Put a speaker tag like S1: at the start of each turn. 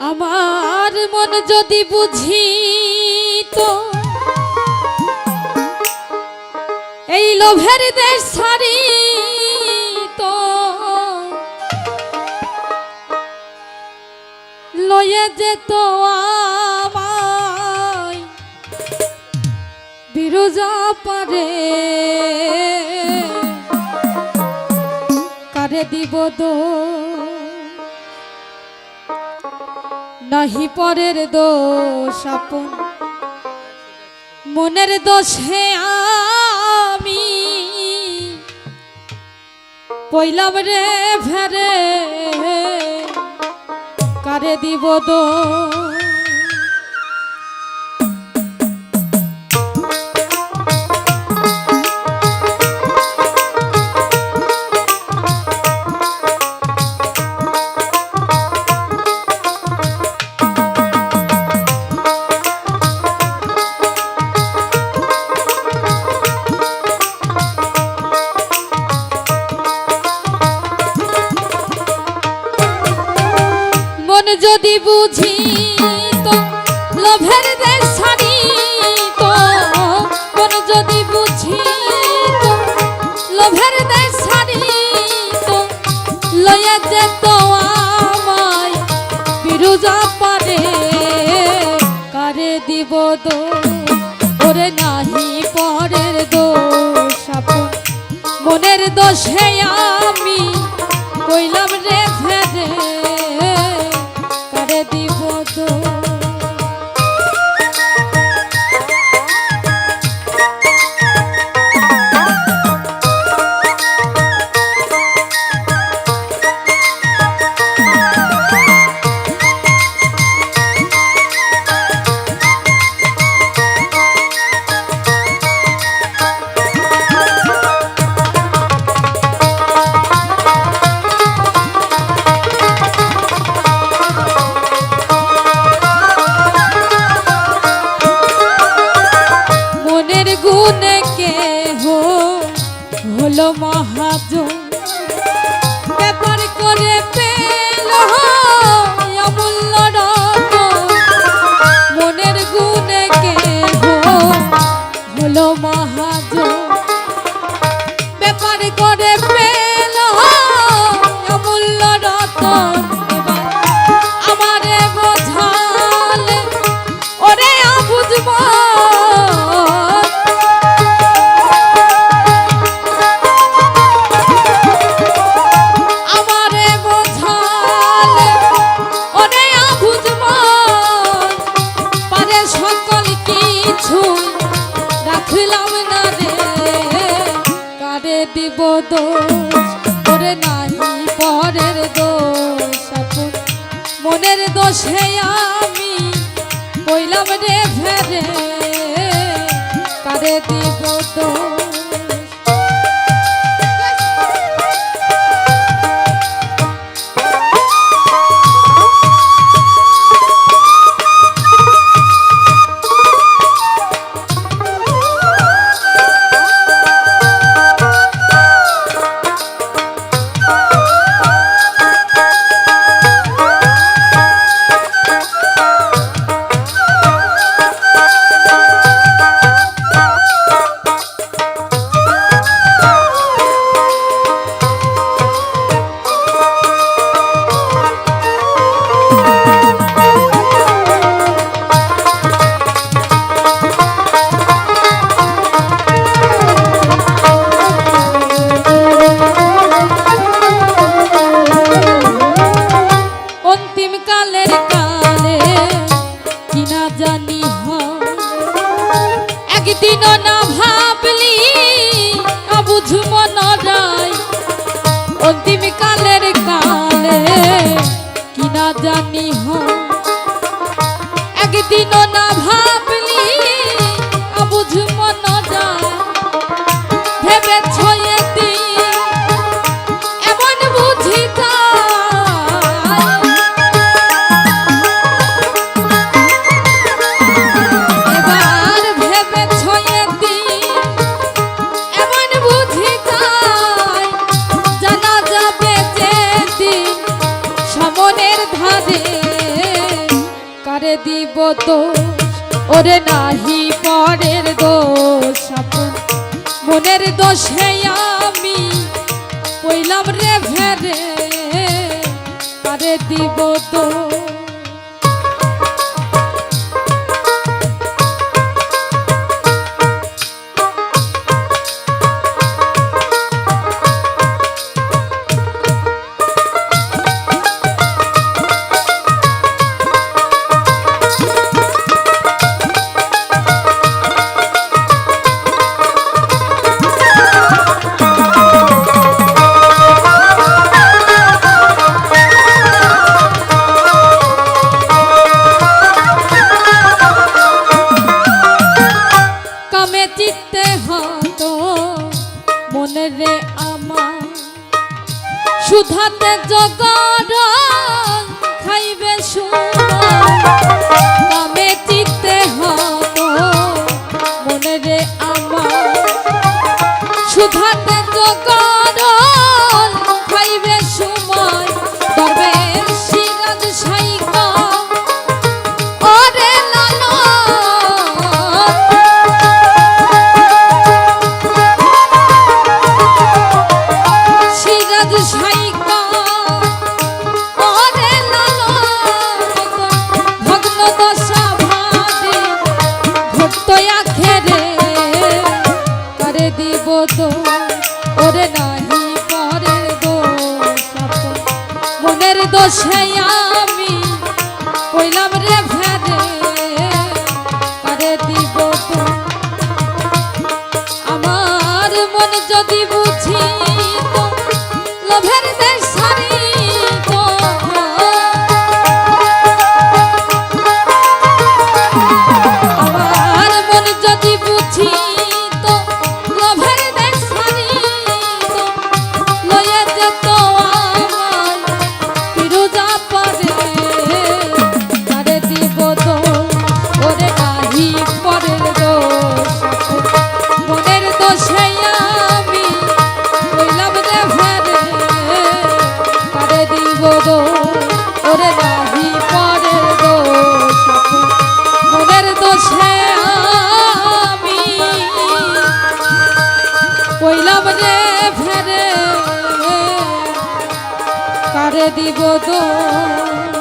S1: আমার মন যদি বুঝি তো এই লোভের দেশ ছাড়ি তো লয়ে যেত আমায় বিরজা পারে কারে দিব নাহি পরের দোষ আপন মনের দোষে আমি পইলাম রে ফেরে কারে দিব যদি বুঝি তো লোভের দেশ ছাড়ি তো কোন যদি বুঝি তো লোভের দেশ ছাড়ি তো লয়ে যেত আমায় বিরজা পারে কারে দিব ওরে নাহি পরের দোষ আপন মনের দোষে আমি কইলাম রে ফেরে দিব গুনে কে হলো মহাজন ব্যাপার করে পেল অমূল্য রতন মনের গুনে কে হলো মহাজন ব্যাপার করে পেল অমূল্য রতন আমারে বোঝালে ওরে বুঝব দিব দোষ ওরে নাহি পরের দোষ আপন মনের দোষে আমি কইলাম রে ফেরে কারে দিব দোষ একদিন না ভাবলি অবুঝ মন রায় অন্তিম কালের কালে কি না জানি একদিন না ভাবলি অবুঝ মন রায় ভেবে ছয়ে এমন বুঝি জানা যাবে যে দিন সমনের ধারে কারে দিব দোষ ওরে নাহি পরের দোষ আপন মনের দোষে আমি কইলাম রে ভেরে কারে দিব দোষ রে আমার সুধাতে জগর খাইবে সুমে চিত্তে হতো মনে রে আমার সুধাতে জগর খাইবে সময় তবে সিরাজ সাইকা ওরে লালা ওরে নাহি পরের দোষ মনের দোষে আমি কইলাম রে ভেরে কারে দিব তো আমার মন যদি বুঝি তো লোভের দেশ ছাড়ি তো আমার মন যদি বুঝি ওরে নাহি পরের দোষ মনের দোষে আমি কইলাম রে ফেরে কারে দিব দোষ।